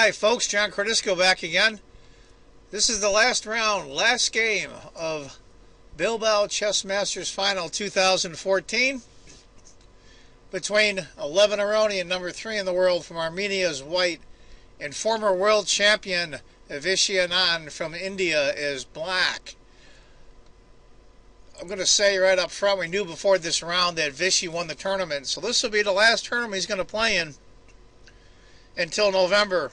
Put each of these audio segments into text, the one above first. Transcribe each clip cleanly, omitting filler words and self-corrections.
Hi folks, John Cordisco back again. This is the last round, last game of Bilbao Chess Masters Final 2014 between Masters-Aronian, number 3 in the world from Armenia's white, and former world champion Anand from India is black. I'm going to say right up front, we knew before this round that Vichy won the tournament, so this will be the last tournament he's going to play in until November,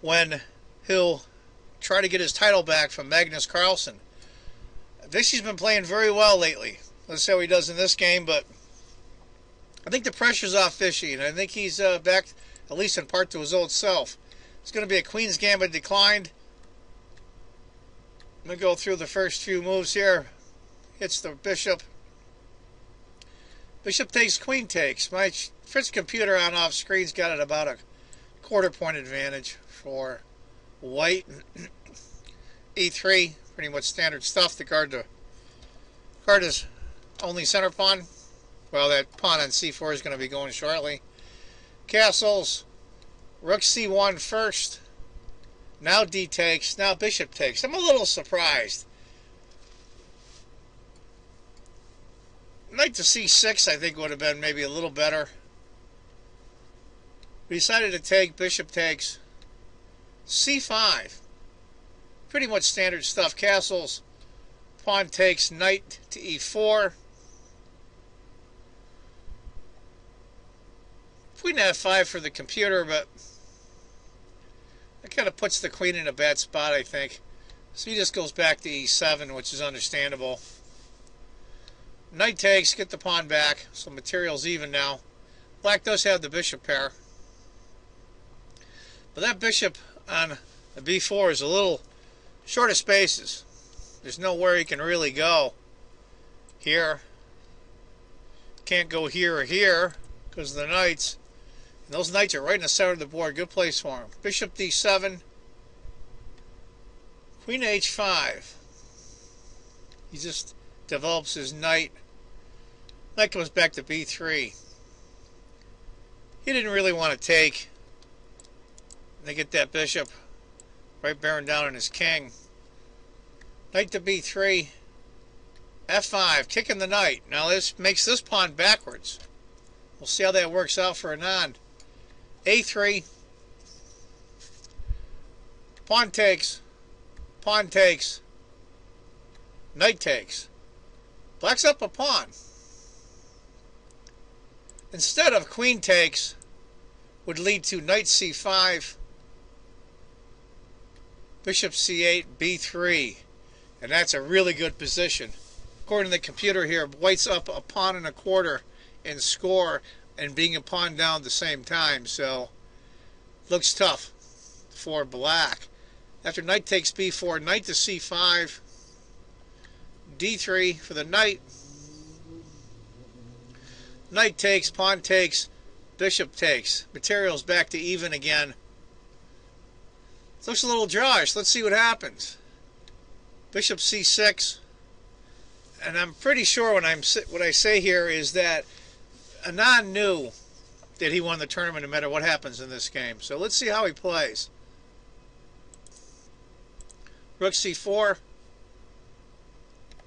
when he'll try to get his title back from Magnus Carlsen. Vichy's been playing very well lately. Let's see how he does in this game, but I think the pressure's off Vichy, and I think he's back, at least in part, to his old self. It's going to be a Queen's Gambit declined. I'm going to go through the first few moves here. Hits the bishop. Bishop takes, queen takes. My Fritz computer on off screen's got it about a quarter-point advantage for white. E3, pretty much standard stuff. The card is only center pawn. Well, that pawn on C4 is going to be going shortly. Castles. Rook C1 first. Now D takes. Now bishop takes. I'm a little surprised. Knight to C6 I think would have been maybe a little better. We decided to take, bishop takes. C5. Pretty much standard stuff. Castles. Pawn takes, knight to E4. Queen F5 for the computer, but that kind of puts the queen in a bad spot, I think. So he just goes back to E7, which is understandable. Knight takes, get the pawn back, so material's even now. Black does have the bishop pair. But that bishop on the B4 is a little short of spaces. There's nowhere he can really go. Here. Can't go here or here because of the knights. And those knights are right in the center of the board. Good place for him. Bishop D7. Queen H5. He just develops his knight. Knight comes back to B3. He didn't really want to take. They get that bishop right bearing down on his king. Knight to B3. F5, kicking the knight. Now this makes this pawn backwards. We'll see how that works out for Anand. A3. Pawn takes. Pawn takes. Knight takes. Black's up a pawn. Instead of queen takes, would lead to knight C5, bishop C8, B3. And that's a really good position. According to the computer here, white's up a pawn and a quarter in score and being a pawn down at the same time. So, looks tough for black. After knight takes B4, knight to C5, D3 for the knight. Knight takes, pawn takes, bishop takes. Material's back to even again. It looks a little drawish. Let's see what happens. Bishop C6. And I'm pretty sure what I say here is that Anand knew that he won the tournament no matter what happens in this game. So let's see how he plays. Rook C4.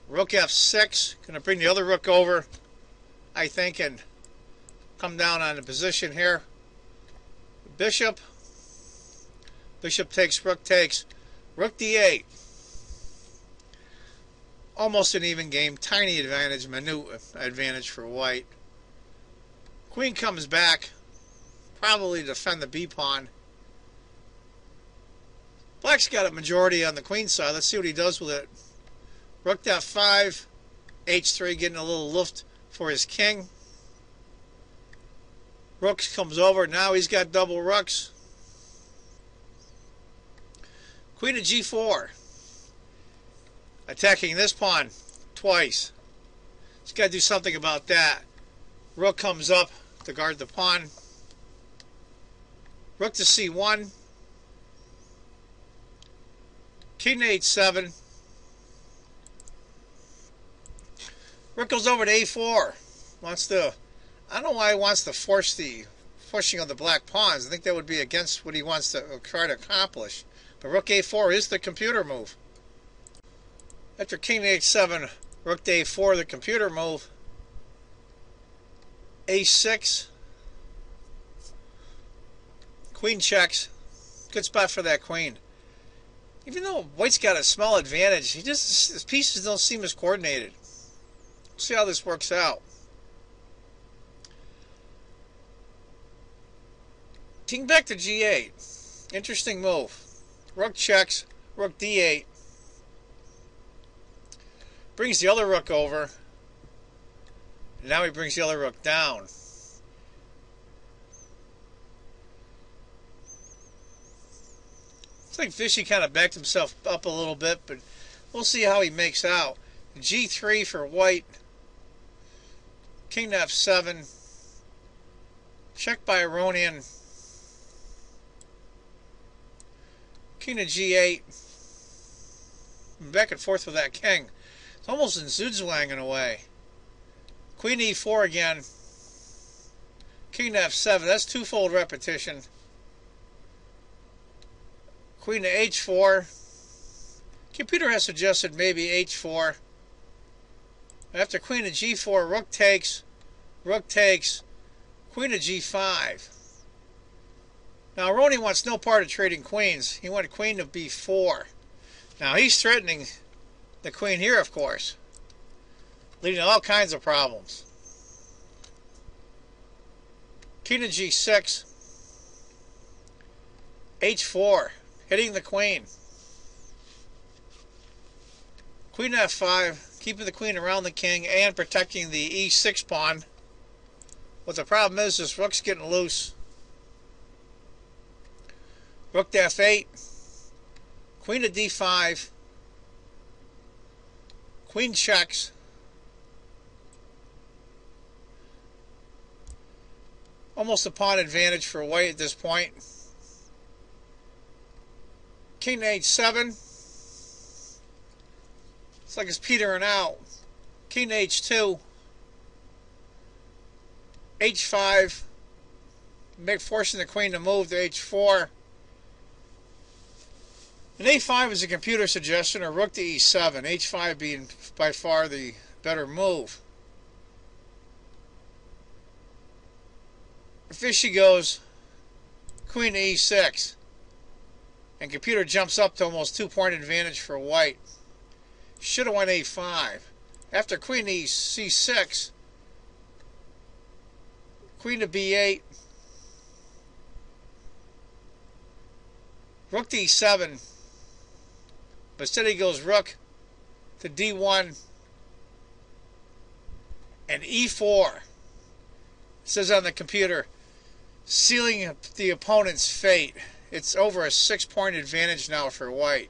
Rook F6. Going to bring the other rook over, I think, and come down on the position here. Bishop. Bishop takes, rook takes. Rook D8. Almost an even game. Tiny advantage, minute advantage for white. Queen comes back. Probably to defend the B pawn. Black's got a majority on the queen side. Let's see what he does with it. Rook F5. H3 getting a little lift for his king. Rooks comes over. Now he's got double rooks. Queen of G4. Attacking this pawn twice. He's got to do something about that. Rook comes up to guard the pawn. Rook to C1. King to H7. Rook goes over to A4. Wants to, I don't know why he wants to force the pushing on the black pawns. I think that would be against what he wants to try to accomplish. But rook a4 is the computer move. After king h7, rook to a4, the computer move. a6. Queen checks. Good spot for that queen. Even though white's got a small advantage, his pieces don't seem as coordinated. We'll see how this works out. King back to g8. Interesting move. Rook checks. Rook d8. Brings the other rook over. And now he brings the other rook down. Looks like Vishy kind of backed himself up a little bit, but we'll see how he makes out. G3 for white. King to f7. Check by Aronian. King to g8. Back and forth with that king. It's almost in Zugzwang in a way. Queen e4 again. King to f7. That's twofold repetition. Queen to h4. Computer has suggested maybe h4. After queen to g4, rook takes. Rook takes. Queen to g5. Now Aronian wants no part of trading queens. He wanted queen to b4. Now he's threatening the queen here, of course, leading to all kinds of problems. King to g6. h4. Hitting the queen. Queen to f5. Keeping the queen around the king and protecting the e6 pawn. What the problem is, this rook's getting loose. Rook to f8. Queen to d5. Queen checks. Almost a pawn advantage for white at this point. King to h7. It's like it's petering out. King to h2. h5. Forcing the queen to move to h4. And a5 is a computer suggestion, or rook to e7. h5 being by far the better move. If Vishy goes queen to e6, and computer jumps up to almost 2-point advantage for white. Should have went a5. After queen to c6, queen to b8, rook to e7, but instead he goes rook to d1 and e4. It says on the computer, sealing the opponent's fate. It's over a 6-point advantage now for white.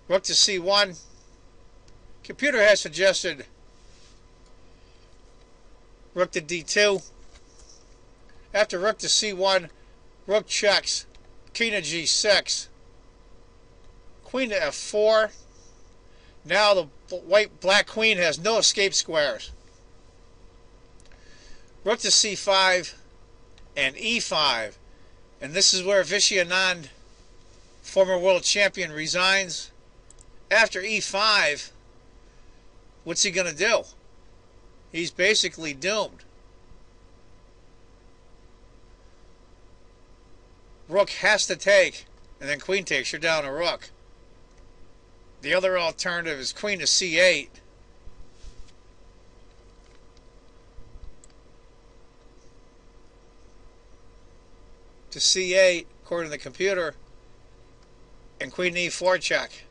Rook to c1. Computer has suggested rook to d2. After rook to c1, rook checks. King to g6. Queen to f4. Now the black queen has no escape squares. Rook to c5 and e5. And this is where Vishy Anand, former world champion, resigns. After e5, what's he going to do? He's basically doomed. Rook has to take, and then queen takes. You're down a rook. The other alternative is queen to c8. To c8, according to the computer, and queen e4 check.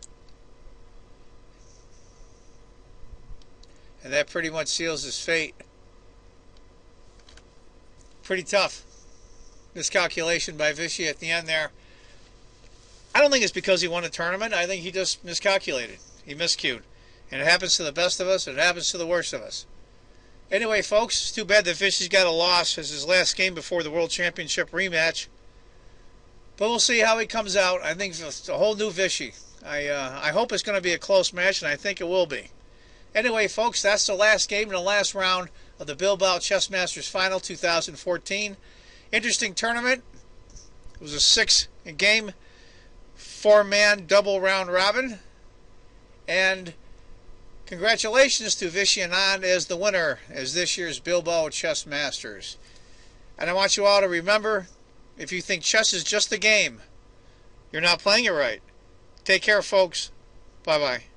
And that pretty much seals his fate. Pretty tough miscalculation by Vishy at the end there. I don't think it's because he won a tournament. I think he just miscalculated. He miscued. And it happens to the best of us, and it happens to the worst of us. Anyway, folks, it's too bad that Vishy's got a loss as his last game before the World Championship rematch. But we'll see how he comes out. I think it's a whole new Vishy. I hope it's going to be a close match, and I think it will be. Anyway, folks, that's the last game in the last round of the Bilbao Chess Masters Final 2014. Interesting tournament. It was a 6-game, 4-man double round robin. And congratulations to Anand as the winner as this year's Bilbao Chess Masters. And I want you all to remember, if you think chess is just a game, you're not playing it right. Take care, folks. Bye-bye.